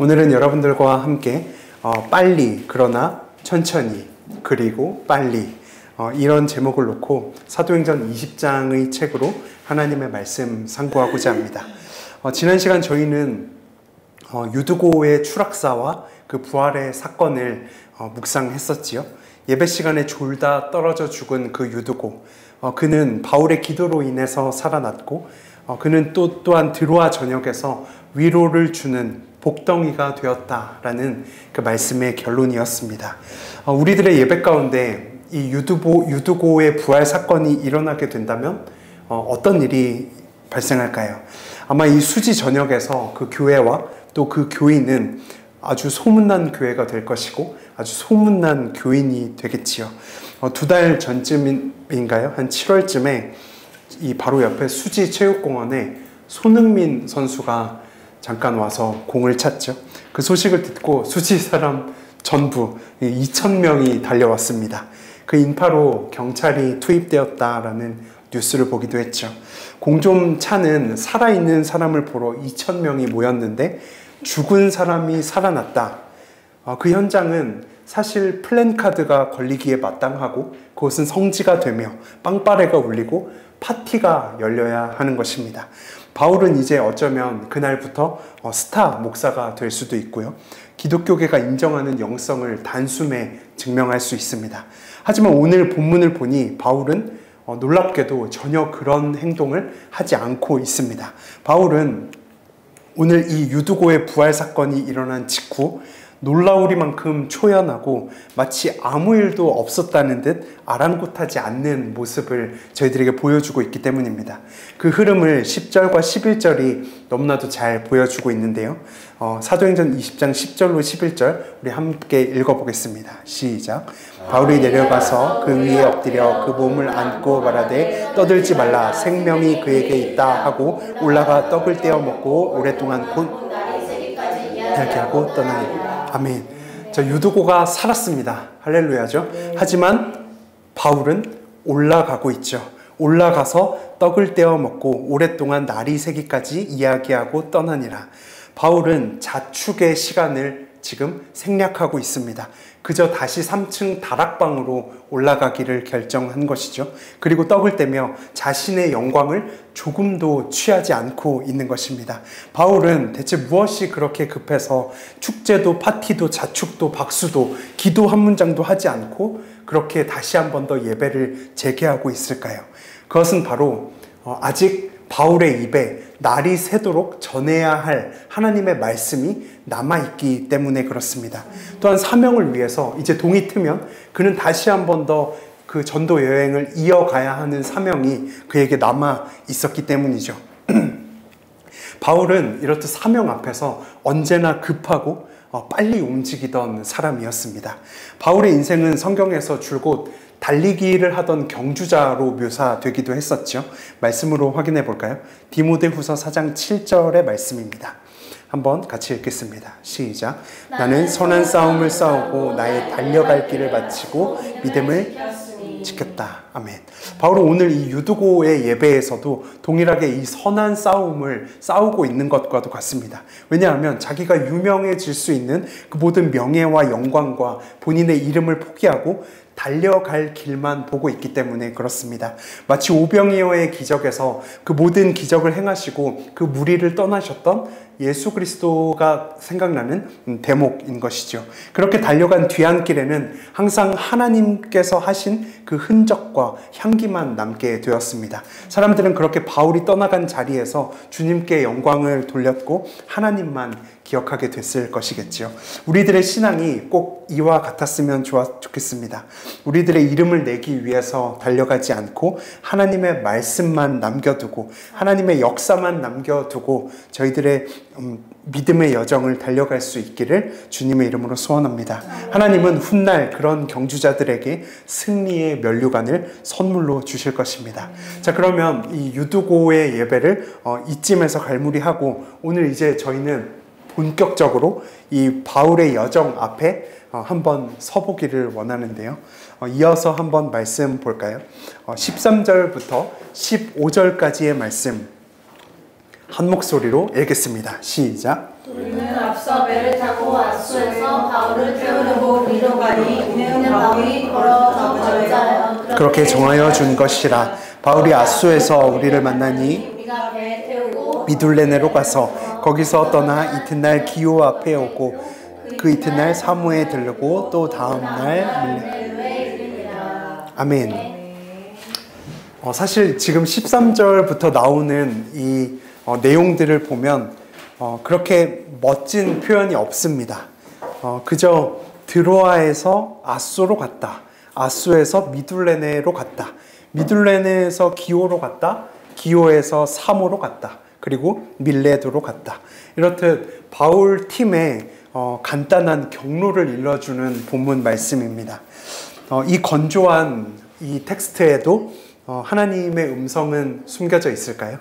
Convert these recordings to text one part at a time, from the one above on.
오늘은 여러분들과 함께 빨리 그러나 천천히 그리고 빨리 이런 제목을 놓고 사도행전 20장의 책으로 하나님의 말씀 상고하고자 합니다. 지난 시간 저희는 유두고의 추락사와 그 부활의 사건을 묵상했었지요. 예배 시간에 졸다 떨어져 죽은 그 유두고, 그는 바울의 기도로 인해서 살아났고, 그는 또한 드로아 전역에서 위로를 주는 복덩이가 되었다라는 그 말씀의 결론이었습니다. 우리들의 예배 가운데 이 유두고의 부활 사건이 일어나게 된다면 어떤 일이 발생할까요? 아마 이 수지 전역에서 그 교회와 또 그 교인은 아주 소문난 교회가 될 것이고 아주 소문난 교인이 되겠지요. 2달 전쯤인가요? 한 7월쯤에 이 바로 옆에 수지 체육공원에 손흥민 선수가 잠깐 와서 공을 찼죠. 그 소식을 듣고 수지 사람 전부 2,000명이 달려왔습니다. 그 인파로 경찰이 투입되었다라는 뉴스를 보기도 했죠. 공 좀 차는 살아있는 사람을 보러 2,000명이 모였는데 죽은 사람이 살아났다. 그 현장은 사실 플랜카드가 걸리기에 마땅하고 그것은 성지가 되며 빵빠레가 울리고 파티가 열려야 하는 것입니다. 바울은 이제 어쩌면 그날부터 스타 목사가 될 수도 있고요. 기독교계가 인정하는 영성을 단숨에 증명할 수 있습니다. 하지만 오늘 본문을 보니 바울은 놀랍게도 전혀 그런 행동을 하지 않고 있습니다. 바울은 오늘 이 유두고의 부활 사건이 일어난 직후 놀라우리만큼 초연하고 마치 아무 일도 없었다는 듯 아랑곳하지 않는 모습을 저희들에게 보여주고 있기 때문입니다. 그 흐름을 10절과 11절이 너무나도 잘 보여주고 있는데요. 사도행전 20장 10절로 11절 우리 함께 읽어보겠습니다. 시작. 바울이 내려가서 그 위에 엎드려 그 몸을 안고 말하되 떠들지 말라 생명이 그에게 있다 하고 올라가 떡을 떼어 먹고 오랫동안 곧 이야기하고 떠나니. 아멘. 자, 유두고가 살았습니다. 할렐루야죠. 하지만 바울은 올라가고 있죠. 올라가서 떡을 떼어 먹고 오랫동안 날이 새기까지 이야기하고 떠나니라. 바울은 자축의 시간을 지금 생략하고 있습니다. 그저 다시 3층 다락방으로 올라가기를 결정한 것이죠. 그리고 떡을 떼며 자신의 영광을 조금도 취하지 않고 있는 것입니다. 바울은 대체 무엇이 그렇게 급해서 축제도 파티도 자축도 박수도 기도 한 문장도 하지 않고 그렇게 다시 한 번 더 예배를 재개하고 있을까요? 그것은 바로 아직 바울의 입에 날이 새도록 전해야 할 하나님의 말씀이 남아있기 때문에 그렇습니다. 또한 사명을 위해서 이제 동이 트면 그는 다시 한 번 더 그 전도 여행을 이어가야 하는 사명이 그에게 남아 있었기 때문이죠. 바울은 이렇듯 사명 앞에서 언제나 급하고 빨리 움직이던 사람이었습니다. 바울의 인생은 성경에서 줄곧 달리기를 하던 경주자로 묘사되기도 했었죠. 말씀으로 확인해 볼까요? 디모데후서 4장 7절의 말씀입니다. 한번 같이 읽겠습니다. 시작. 나는 선한 싸움을 싸우고 나의 달려갈 길을 마치고 믿음을 지켰다. 아멘. 바울은 오늘 이 유두고의 예배에서도 동일하게 이 선한 싸움을 싸우고 있는 것과도 같습니다. 왜냐하면 자기가 유명해질 수 있는 그 모든 명예와 영광과 본인의 이름을 포기하고 달려갈 길만 보고 있기 때문에 그렇습니다. 마치 오병이어의 기적에서 그 모든 기적을 행하시고 그 무리를 떠나셨던 예수 그리스도가 생각나는 대목인 것이죠. 그렇게 달려간 뒤안길에는 항상 하나님께서 하신 그 흔적과 향기만 남게 되었습니다. 사람들은 그렇게 바울이 떠나간 자리에서 주님께 영광을 돌렸고 하나님만 기억하게 됐을 것이겠지요. 우리들의 신앙이 꼭 이와 같았으면 좋겠습니다. 우리들의 이름을 내기 위해서 달려가지 않고 하나님의 말씀만 남겨두고 하나님의 역사만 남겨두고 저희들의 믿음의 여정을 달려갈 수 있기를 주님의 이름으로 소원합니다. 하나님은 훗날 그런 경주자들에게 승리의 면류관을 선물로 주실 것입니다. 자, 그러면 이 유두고의 예배를 이쯤에서 갈무리하고 오늘 이제 저희는 본격적으로 이 바울의 여정 앞에 한번 서보기를 원하는데요. 이어서 한번 말씀 볼까요? 13절부터 15절까지의 말씀 한 목소리로 읽겠습니다. 시작. 우리는 앞서 배를 타고 아수에서 바울을 태우려고 우리로 가니 이는 바울이 걸어 가고자 그렇게 정하여 준 것이라. 바울이 아수에서 우리를 만나니 우리가 배에 태우고 미둘레네로 가서 거기서 떠나 이튿날 기호 앞에 오고 그 이튿날 사무에 들르고 또 다음날 밀레. 아멘. 사실 지금 13절부터 나오는 이 내용들을 보면 그렇게 멋진 표현이 없습니다. 그저 드로아에서 아소로 갔다. 아소에서 미둘레네로 갔다. 미둘레네에서 기호로 갔다. 기호에서 사모로 갔다. 그리고 밀레도로 갔다. 이렇듯 바울 팀의 간단한 경로를 일러주는 본문 말씀입니다. 이 건조한 이 텍스트에도 하나님의 음성은 숨겨져 있을까요?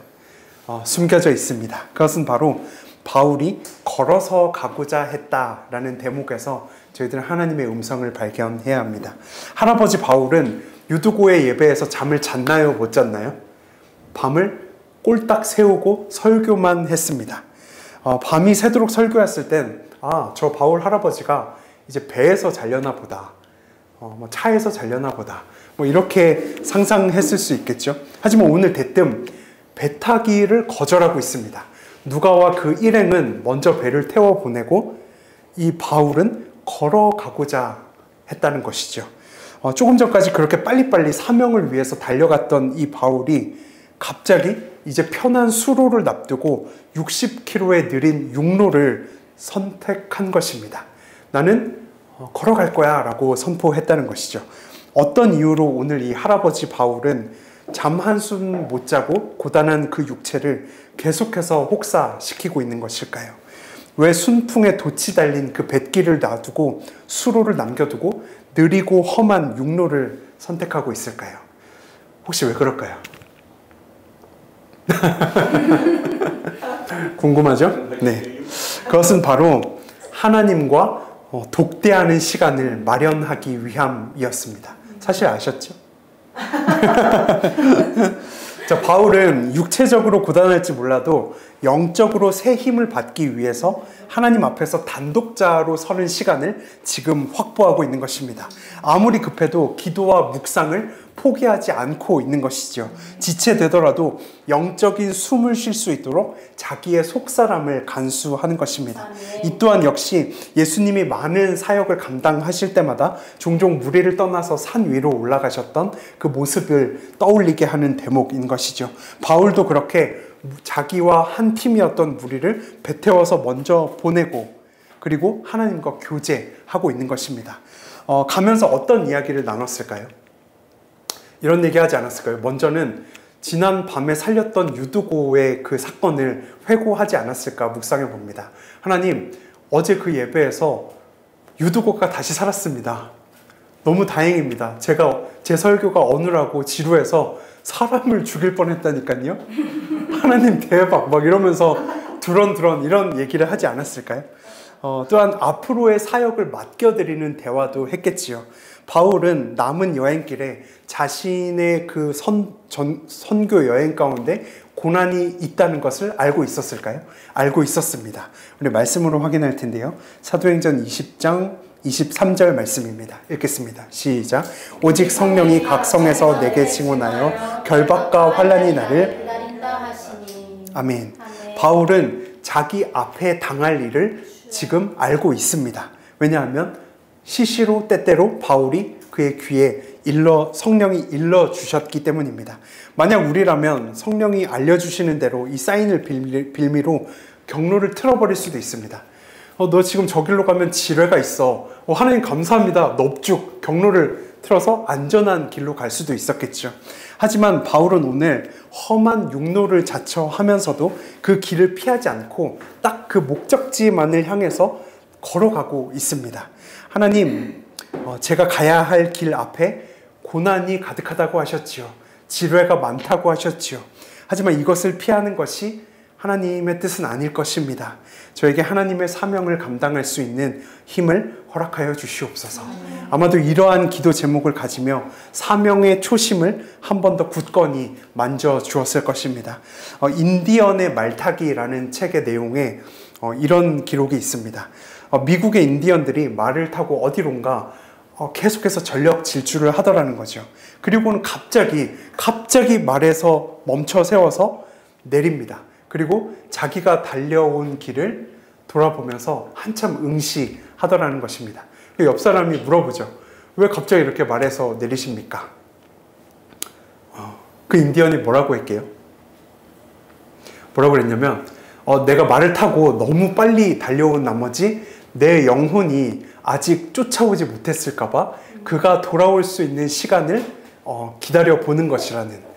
숨겨져 있습니다. 그것은 바로 바울이 걸어서 가고자 했다라는 대목에서 저희들은 하나님의 음성을 발견해야 합니다. 할아버지 바울은 유두고의 예배에서 잠을 잤나요? 못 잤나요? 밤을 꼴딱 세우고 설교만 했습니다. 밤이 새도록 설교했을 땐 저 바울 할아버지가 이제 배에서 잘려나 보다. 차에서 잘려나 보다. 이렇게 상상했을 수 있겠죠. 하지만 오늘 대뜸 배 타기를 거절하고 있습니다. 누가와 그 일행은 먼저 배를 태워 보내고 이 바울은 걸어가고자 했다는 것이죠. 조금 전까지 그렇게 빨리빨리 사명을 위해서 달려갔던 이 바울이 갑자기 이제 편한 수로를 납두고 60km의 느린 육로를 선택한 것입니다. 나는 걸어갈 거야 라고 선포했다는 것이죠. 어떤 이유로 오늘 이 할아버지 바울은 잠 한숨 못 자고 고단한 그 육체를 계속해서 혹사시키고 있는 것일까요? 왜 순풍에 돛이 달린 그 뱃길을 놔두고 수로를 남겨두고 느리고 험한 육로를 선택하고 있을까요? 혹시 왜 그럴까요? 궁금하죠? 네. 그것은 바로 하나님과 독대하는 시간을 마련하기 위함이었습니다. 사실 아셨죠? 자, 바울은 육체적으로 고단할지 몰라도 영적으로 새 힘을 받기 위해서 하나님 앞에서 단독자로 서는 시간을 지금 확보하고 있는 것입니다. 아무리 급해도 기도와 묵상을 포기하지 않고 있는 것이죠. 지체되더라도 영적인 숨을 쉴 수 있도록 자기의 속사람을 간수하는 것입니다. 이 또한 역시 예수님이 많은 사역을 감당하실 때마다 종종 무리를 떠나서 산 위로 올라가셨던 그 모습을 떠올리게 하는 대목인 것이죠. 바울도 그렇게 자기와 한 팀이었던 무리를 배 태워서 먼저 보내고 그리고 하나님과 교제하고 있는 것입니다. 가면서 어떤 이야기를 나눴을까요? 이런 얘기 하지 않았을까요? 먼저는 지난 밤에 살렸던 유두고의 그 사건을 회고하지 않았을까 묵상해 봅니다. 하나님, 어제 그 예배에서 유두고가 다시 살았습니다. 너무 다행입니다. 제 설교가 어눌하고 지루해서 사람을 죽일 뻔했다니까요. 하나님 대박 막 이러면서 두런두런 이런 얘기를 하지 않았을까요? 또한 앞으로의 사역을 맡겨드리는 대화도 했겠지요. 바울은 남은 여행길에 자신의 그 선교 여행 가운데 고난이 있다는 것을 알고 있었을까요? 알고 있었습니다. 우리 말씀으로 확인할 텐데요. 사도행전 20장 23절 말씀입니다. 읽겠습니다. 시작. 오직 성령이 각 성에서 내게 증언하여 결박과 환난이 나를 기다린다 하시니. 아멘. 바울은 자기 앞에 당할 일을 지금 알고 있습니다. 왜냐하면 시시로 때때로 바울이 그의 귀에 성령이 일러주셨기 때문입니다. 만약 우리라면 성령이 알려주시는 대로 이 사인을 빌미로 경로를 틀어버릴 수도 있습니다. 너 지금 저 길로 가면 지뢰가 있어. 하나님 감사합니다. 넙죽 경로를 틀어서 안전한 길로 갈 수도 있었겠죠. 하지만 바울은 오늘 험한 육로를 자처하면서도 그 길을 피하지 않고 딱 그 목적지만을 향해서 걸어가고 있습니다. 하나님, 제가 가야 할 길 앞에 고난이 가득하다고 하셨지요. 지뢰가 많다고 하셨지요. 하지만 이것을 피하는 것이 하나님의 뜻은 아닐 것입니다. 저에게 하나님의 사명을 감당할 수 있는 힘을 허락하여 주시옵소서. 아마도 이러한 기도 제목을 가지며 사명의 초심을 한 번 더 굳건히 만져 주었을 것입니다. 인디언의 말타기라는 책의 내용에 이런 기록이 있습니다. 미국의 인디언들이 말을 타고 어디론가 계속해서 전력 질주를 하더라는 거죠. 그리고는 갑자기 말에서 멈춰 세워서 내립니다. 그리고 자기가 달려온 길을 돌아보면서 한참 응시하더라는 것입니다. 옆 사람이 물어보죠. 왜 갑자기 이렇게 말에서 내리십니까? 그 인디언이 뭐라고 했게요? 뭐라고 그랬냐면 내가 말을 타고 너무 빨리 달려온 나머지 내 영혼이 아직 쫓아오지 못했을까봐 그가 돌아올 수 있는 시간을 기다려 보는 것이라는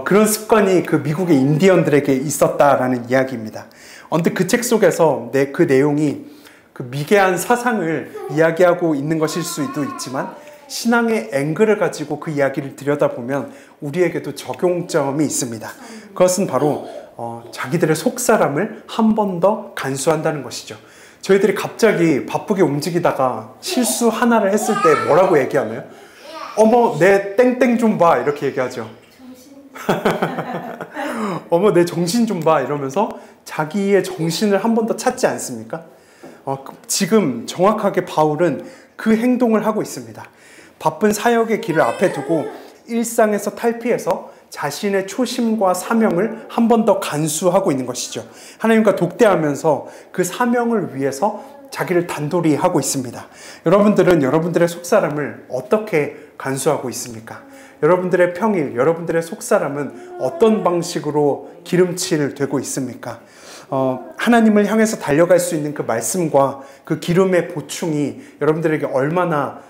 그런 습관이 그 미국의 인디언들에게 있었다라는 이야기입니다. 언뜻 그 책 속에서 그 내용이 그 미개한 사상을 이야기하고 있는 것일 수도 있지만 신앙의 앵글을 가지고 그 이야기를 들여다보면 우리에게도 적용점이 있습니다. 그것은 바로 자기들의 속사람을 한 번 더 간수한다는 것이죠. 저희들이 갑자기 바쁘게 움직이다가 실수 하나를 했을 때 뭐라고 얘기하나요? 어머 내 땡땡 좀 봐 이렇게 얘기하죠. 어머 내 정신 좀 봐 이러면서 자기의 정신을 한 번 더 찾지 않습니까? 지금 정확하게 바울은 그 행동을 하고 있습니다. 바쁜 사역의 길을 앞에 두고 일상에서 탈피해서 자신의 초심과 사명을 한 번 더 간수하고 있는 것이죠. 하나님과 독대하면서 그 사명을 위해서 자기를 단돌이 하고 있습니다. 여러분들은 여러분들의 속사람을 어떻게 간수하고 있습니까? 여러분들의 평일, 여러분들의 속사람은 어떤 방식으로 기름칠되고 있습니까? 하나님을 향해서 달려갈 수 있는 그 말씀과 그 기름의 보충이 여러분들에게 얼마나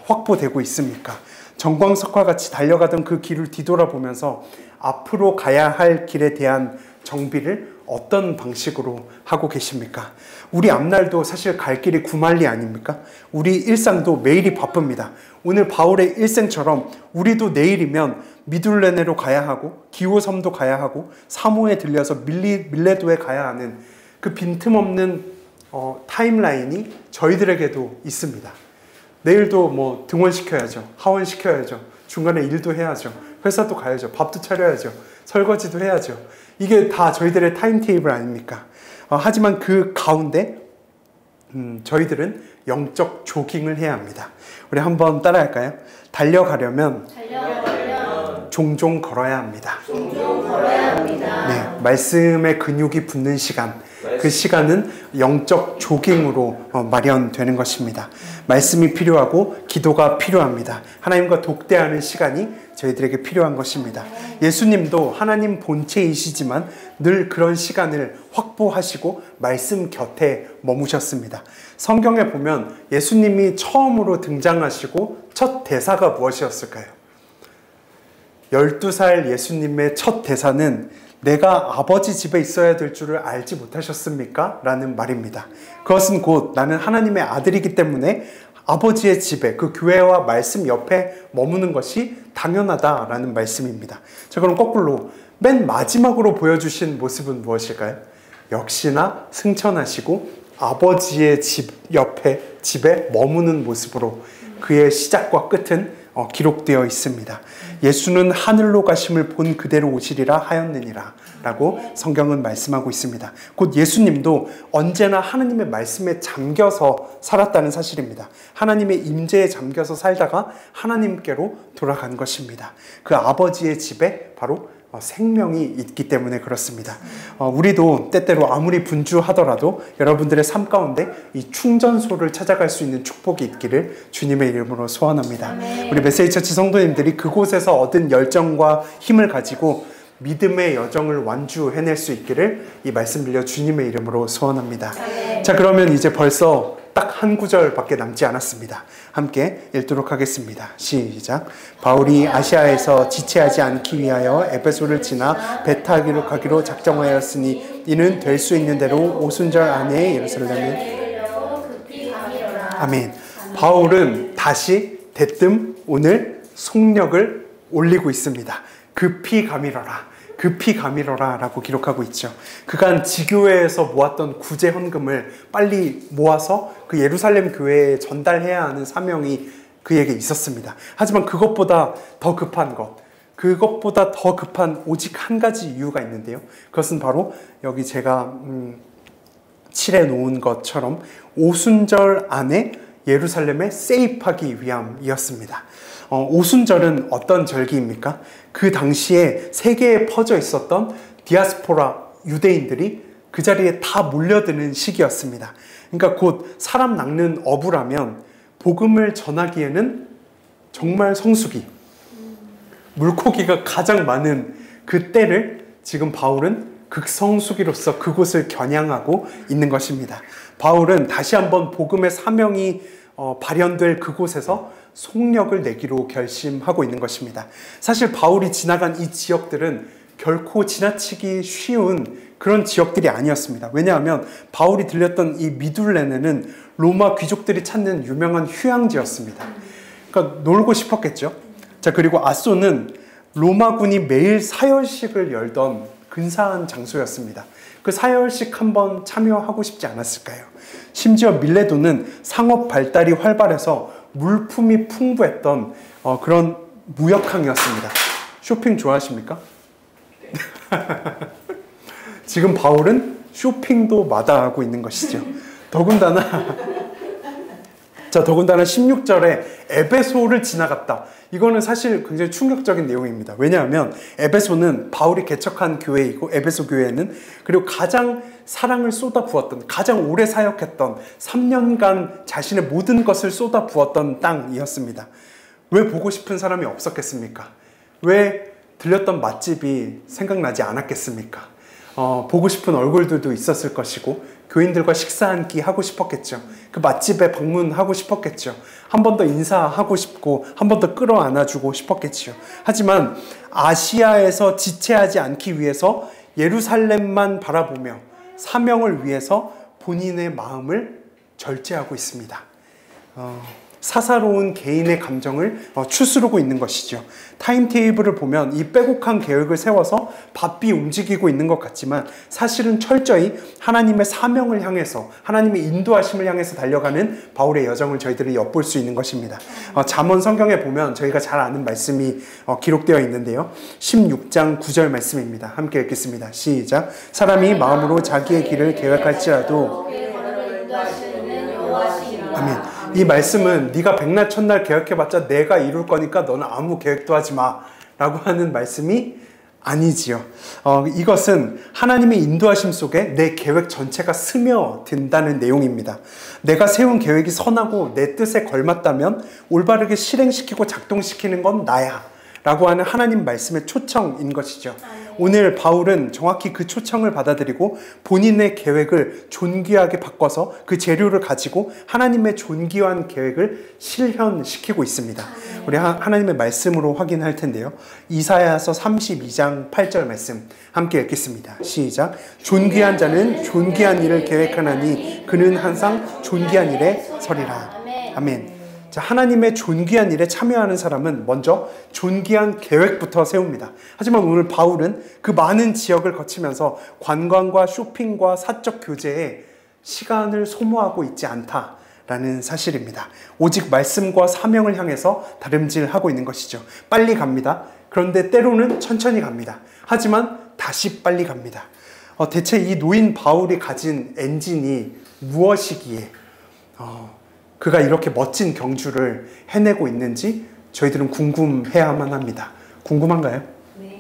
확보되고 있습니까? 정광석과 같이 달려가던 그 길을 뒤돌아보면서 앞으로 가야 할 길에 대한 정비를 어떤 방식으로 하고 계십니까? 우리 앞날도 사실 갈 길이 구만리 아닙니까? 우리 일상도 매일이 바쁩니다. 오늘 바울의 일생처럼 우리도 내일이면 미둘레네로 가야 하고 기호섬도 가야 하고 사모에 들려서 밀레도에 가야 하는 그 빈틈없는 타임라인이 저희들에게도 있습니다. 내일도 뭐 등원시켜야죠. 하원시켜야죠. 중간에 일도 해야죠. 회사도 가야죠. 밥도 차려야죠. 설거지도 해야죠. 이게 다 저희들의 타임테이블 아닙니까? 하지만 그 가운데 저희들은 영적 조깅을 해야 합니다. 우리 한번 따라할까요? 달려가려면 종종 걸어야 합니다. 네, 말씀의 근육이 붙는 시간, 그 시간은 영적 조깅으로 마련되는 것입니다. 말씀이 필요하고 기도가 필요합니다. 하나님과 독대하는 시간이 저희들에게 필요한 것입니다. 예수님도 하나님 본체이시지만 늘 그런 시간을 확보하시고 말씀 곁에 머무셨습니다. 성경에 보면 예수님이 처음으로 등장하시고 첫 대사가 무엇이었을까요? 12살 예수님의 첫 대사는 내가 아버지 집에 있어야 될 줄을 알지 못하셨습니까? 라는 말입니다. 그것은 곧 나는 하나님의 아들이기 때문에 아버지의 집에 그 교회와 말씀 옆에 머무는 것이 당연하다라는 말씀입니다. 자, 그럼 거꾸로 맨 마지막으로 보여주신 모습은 무엇일까요? 역시나 승천하시고 아버지의 집 옆에 집에 머무는 모습으로 그의 시작과 끝은 기록되어 있습니다. 예수는 하늘로 가심을 본 그대로 오시리라 하였느니라 라고 성경은 말씀하고 있습니다. 곧 예수님도 언제나 하나님의 말씀에 잠겨서 살았다는 사실입니다. 하나님의 임재에 잠겨서 살다가 하나님께로 돌아간 것입니다. 그 아버지의 집에 바로 생명이 있기 때문에 그렇습니다. 우리도 때때로 아무리 분주하더라도 여러분들의 삶 가운데 이 충전소를 찾아갈 수 있는 축복이 있기를 주님의 이름으로 소원합니다. 아멘. 우리 메시지처치 성도님들이 그곳에서 얻은 열정과 힘을 가지고 믿음의 여정을 완주해낼 수 있기를 이 말씀 빌려 주님의 이름으로 소원합니다. 아멘. 자, 그러면 이제 벌써 딱 한 구절밖에 남지 않았습니다. 함께 읽도록 하겠습니다. 시작. 바울이 아시아에서 지체하지 않기 위하여 에베소를 지나 배 타기로 가기로 작정하였으니 이는 될 수 있는 대로 오순절 안에 예루살렘에 아멘. 바울은 다시 대뜸 오늘 속력을 올리고 있습니다. 급히 가밀어라. 급히 가밀어라 라고 기록하고 있죠. 그간 지교회에서 모았던 구제 헌금을 빨리 모아서 그 예루살렘 교회에 전달해야 하는 사명이 그에게 있었습니다. 하지만 그것보다 더 급한 그것보다 더 급한 오직 한 가지 이유가 있는데요. 그것은 바로 여기 제가 칠해 놓은 것처럼 오순절 안에 예루살렘에 세입하기 위함이었습니다. 오순절은 어떤 절기입니까? 그 당시에 세계에 퍼져 있었던 디아스포라 유대인들이 그 자리에 다 몰려드는 시기였습니다. 그러니까 곧 사람 낚는 어부라면 복음을 전하기에는 정말 성수기, 물고기가 가장 많은 그 때를 지금 바울은 극성수기로서 그곳을 겨냥하고 있는 것입니다. 바울은 다시 한번 복음의 사명이 발현될 그곳에서 속력을 내기로 결심하고 있는 것입니다. 사실 바울이 지나간 이 지역들은 결코 지나치기 쉬운 그런 지역들이 아니었습니다. 왜냐하면 바울이 들렸던 이 미둘레네는 로마 귀족들이 찾는 유명한 휴양지였습니다. 그러니까 놀고 싶었겠죠. 자, 그리고 아소는 로마군이 매일 사열식을 열던 근사한 장소였습니다. 그 사열식 한번 참여하고 싶지 않았을까요? 심지어 밀레도는 상업 발달이 활발해서 물품이 풍부했던 그런 무역항이었습니다. 쇼핑 좋아하십니까? 지금 바울은 쇼핑도 마다하고 있는 것이죠. 더군다나 16절에 에베소를 지나갔다. 이거는 사실 굉장히 충격적인 내용입니다. 왜냐하면 에베소는 바울이 개척한 교회이고, 에베소 교회는 그리고 가장 사랑을 쏟아부었던, 가장 오래 사역했던 3년간 자신의 모든 것을 쏟아부었던 땅이었습니다. 왜 보고 싶은 사람이 없었겠습니까? 왜 들렸던 맛집이 생각나지 않았겠습니까? 보고 싶은 얼굴들도 있었을 것이고, 교인들과 식사 한 끼 하고 싶었겠죠. 그 맛집에 방문하고 싶었겠죠. 한 번 더 인사하고 싶고 한 번 더 끌어안아주고 싶었겠죠. 하지만 아시아에서 지체하지 않기 위해서 예루살렘만 바라보며 사명을 위해서 본인의 마음을 절제하고 있습니다. 사사로운 개인의 감정을 추스르고 있는 것이죠. 타임테이블을 보면 이 빼곡한 계획을 세워서 바삐 움직이고 있는 것 같지만 사실은 철저히 하나님의 사명을 향해서, 하나님의 인도하심을 향해서 달려가는 바울의 여정을 저희들이 엿볼 수 있는 것입니다. 잠언 성경에 보면 저희가 잘 아는 말씀이 기록되어 있는데요. 16장 9절 말씀입니다. 함께 읽겠습니다. 시작. 사람이 마음으로 자기의 길을 계획할지라도 아멘. 이 말씀은 네가 백날 첫날 계획해봤자 내가 이룰 거니까 너는 아무 계획도 하지 마 라고 하는 말씀이 아니지요. 이것은 하나님의 인도하심 속에 내 계획 전체가 스며든다는 내용입니다. 내가 세운 계획이 선하고 내 뜻에 걸맞다면 올바르게 실행시키고 작동시키는 건 나야 라고 하는 하나님 말씀의 초청인 것이죠. 오늘 바울은 정확히 그 초청을 받아들이고 본인의 계획을 존귀하게 바꿔서 그 재료를 가지고 하나님의 존귀한 계획을 실현시키고 있습니다. 우리 하나님의 말씀으로 확인할 텐데요. 이사야서 32장 8절 말씀 함께 읽겠습니다. 시작. 존귀한 자는 존귀한 일을 계획하나니 그는 항상 존귀한 일에 서리라. 아멘. 자, 하나님의 존귀한 일에 참여하는 사람은 먼저 존귀한 계획부터 세웁니다. 하지만 오늘 바울은 그 많은 지역을 거치면서 관광과 쇼핑과 사적 교제에 시간을 소모하고 있지 않다라는 사실입니다. 오직 말씀과 사명을 향해서 다름질하고 있는 것이죠. 빨리 갑니다. 그런데 때로는 천천히 갑니다. 하지만 다시 빨리 갑니다. 대체 이 노인 바울이 가진 엔진이 무엇이기에 그가 이렇게 멋진 경주를 해내고 있는지 저희들은 궁금해야만 합니다. 궁금한가요?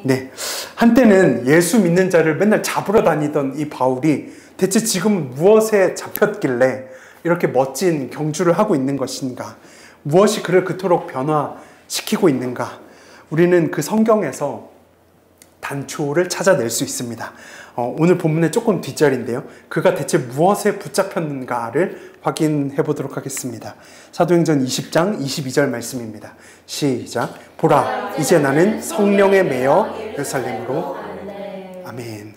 네. 한때는 예수 믿는 자를 맨날 잡으러 다니던 이 바울이 대체 지금 무엇에 잡혔길래 이렇게 멋진 경주를 하고 있는 것인가? 무엇이 그를 그토록 변화시키고 있는가? 우리는 그 성경에서 단초를 찾아낼 수 있습니다. 오늘 본문의 조금 뒷절인데요. 그가 대체 무엇에 붙잡혔는가를 확인해 보도록 하겠습니다. 사도행전 20장 22절 말씀입니다. 시작. 보라, 이제 나는 성령에 매여 예루살렘으로. 아멘.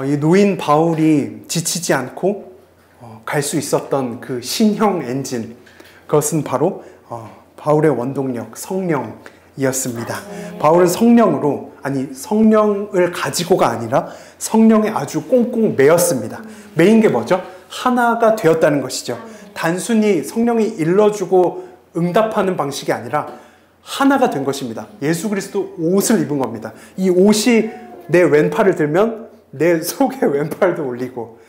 이 노인 바울이 지치지 않고 갈 수 있었던 그 신형 엔진, 그것은 바로 바울의 원동력, 성령이었습니다. 바울은 성령을 가지고가 아니라 성령에 아주 꽁꽁 매였습니다. 매인 게 뭐죠? 하나가 되었다는 것이죠. 단순히 성령이 일러주고 응답하는 방식이 아니라 하나가 된 것입니다. 예수 그리스도 옷을 입은 겁니다. 이 옷이 내 왼팔을 들면 내 속에 왼팔도 올리고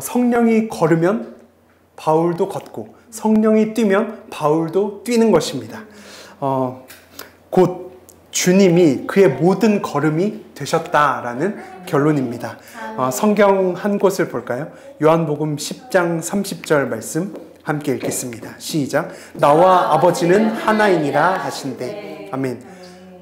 성령이 걸으면 바울도 걷고 성령이 뛰면 바울도 뛰는 것입니다. 곧 주님이 그의 모든 걸음이 되셨다라는 결론입니다. 성경 한 곳을 볼까요? 요한복음 10장 30절 말씀 함께 읽겠습니다. 시작. 나와 아버지는 하나이니라 하신대. 아멘.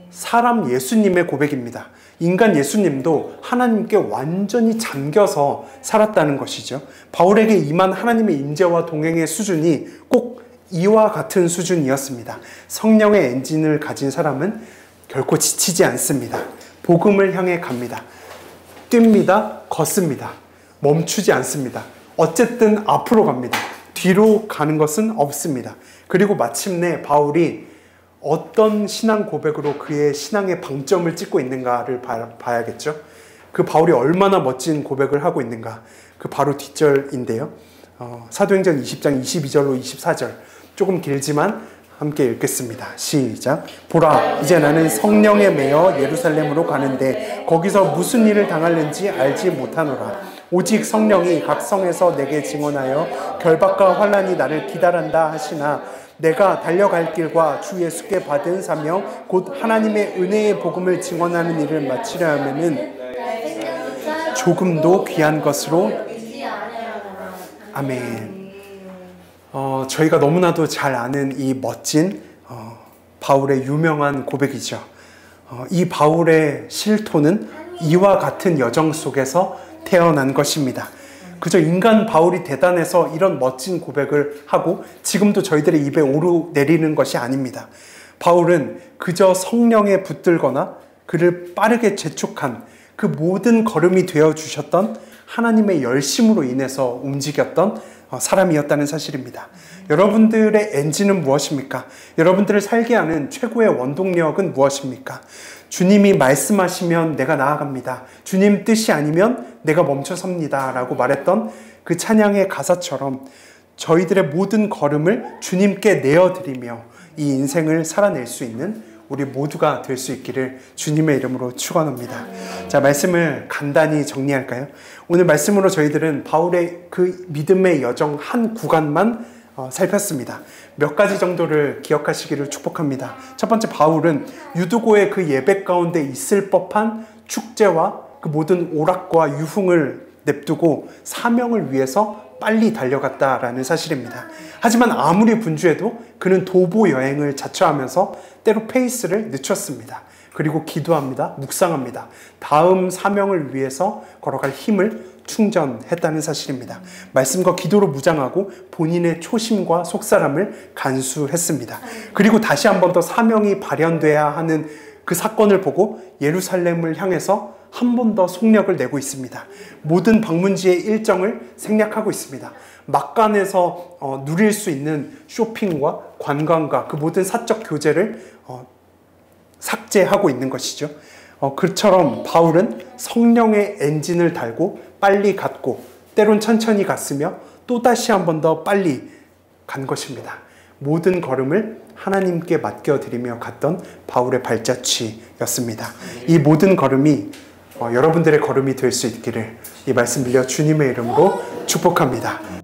사람 예수님의 고백입니다. 인간 예수님도 하나님께 완전히 잠겨서 살았다는 것이죠. 바울에게 임한 하나님의 임재와 동행의 수준이 꼭 이와 같은 수준이었습니다. 성령의 엔진을 가진 사람은 결코 지치지 않습니다. 복음을 향해 갑니다. 뜁니다. 걷습니다. 멈추지 않습니다. 어쨌든 앞으로 갑니다. 뒤로 가는 것은 없습니다. 그리고 마침내 바울이 어떤 신앙 고백으로 그의 신앙의 방점을 찍고 있는가를 봐야겠죠. 그 바울이 얼마나 멋진 고백을 하고 있는가. 그 바로 뒷절인데요. 사도행전 20장 22절로 24절. 조금 길지만 함께 읽겠습니다. 시작. 보라, 이제 나는 성령에 매여 예루살렘으로 가는데 거기서 무슨 일을 당할는지 알지 못하노라. 오직 성령이 각 성에서 내게 증언하여 결박과 환난이 나를 기다란다 하시나 내가 달려갈 길과 주 예수께 받은 사명 곧 하나님의 은혜의 복음을 증언하는 일을 마치려 하면은 조금도 귀한 것으로 아멘. 저희가 너무나도 잘 아는 이 멋진 바울의 유명한 고백이죠. 이 바울의 실토는 이와 같은 여정 속에서 태어난 것입니다. 그저 인간 바울이 대단해서 이런 멋진 고백을 하고 지금도 저희들의 입에 오르내리는 것이 아닙니다. 바울은 그저 성령에 붙들거나 그를 빠르게 재촉한 그 모든 걸음이 되어주셨던 하나님의 열심으로 인해서 움직였던 사람이었다는 사실입니다. 여러분들의 엔진은 무엇입니까? 여러분들을 살게 하는 최고의 원동력은 무엇입니까? 주님이 말씀하시면 내가 나아갑니다. 주님 뜻이 아니면 내가 멈춰섭니다. 라고 말했던 그 찬양의 가사처럼 저희들의 모든 걸음을 주님께 내어드리며 이 인생을 살아낼 수 있는 우리 모두가 될 수 있기를 주님의 이름으로 축원합니다. 자, 말씀을 간단히 정리할까요? 오늘 말씀으로 저희들은 바울의 그 믿음의 여정 한 구간만 살폈습니다. 몇 가지 정도를 기억하시기를 축복합니다. 첫 번째, 바울은 유두고의 그 예배 가운데 있을 법한 축제와 그 모든 오락과 유흥을 냅두고 사명을 위해서 빨리 달려갔다라는 사실입니다. 하지만 아무리 분주해도 그는 도보 여행을 자처하면서 때로 페이스를 늦췄습니다. 그리고 기도합니다. 묵상합니다. 다음 사명을 위해서 걸어갈 힘을 충전했다는 사실입니다. 말씀과 기도로 무장하고 본인의 초심과 속사람을 간수했습니다. 그리고 다시 한 번 더 사명이 발현돼야 하는 그 사건을 보고 예루살렘을 향해서 한 번 더 속력을 내고 있습니다. 모든 방문지의 일정을 생략하고 있습니다. 막간에서 누릴 수 있는 쇼핑과 관광과 그 모든 사적 교제를 삭제하고 있는 것이죠. 그처럼 바울은 성령의 엔진을 달고 빨리 갔고 때론 천천히 갔으며 또다시 한 번 더 빨리 간 것입니다. 모든 걸음을 하나님께 맡겨드리며 갔던 바울의 발자취였습니다. 이 모든 걸음이 여러분들의 걸음이 될 수 있기를 이 말씀 빌려 주님의 이름으로 축복합니다.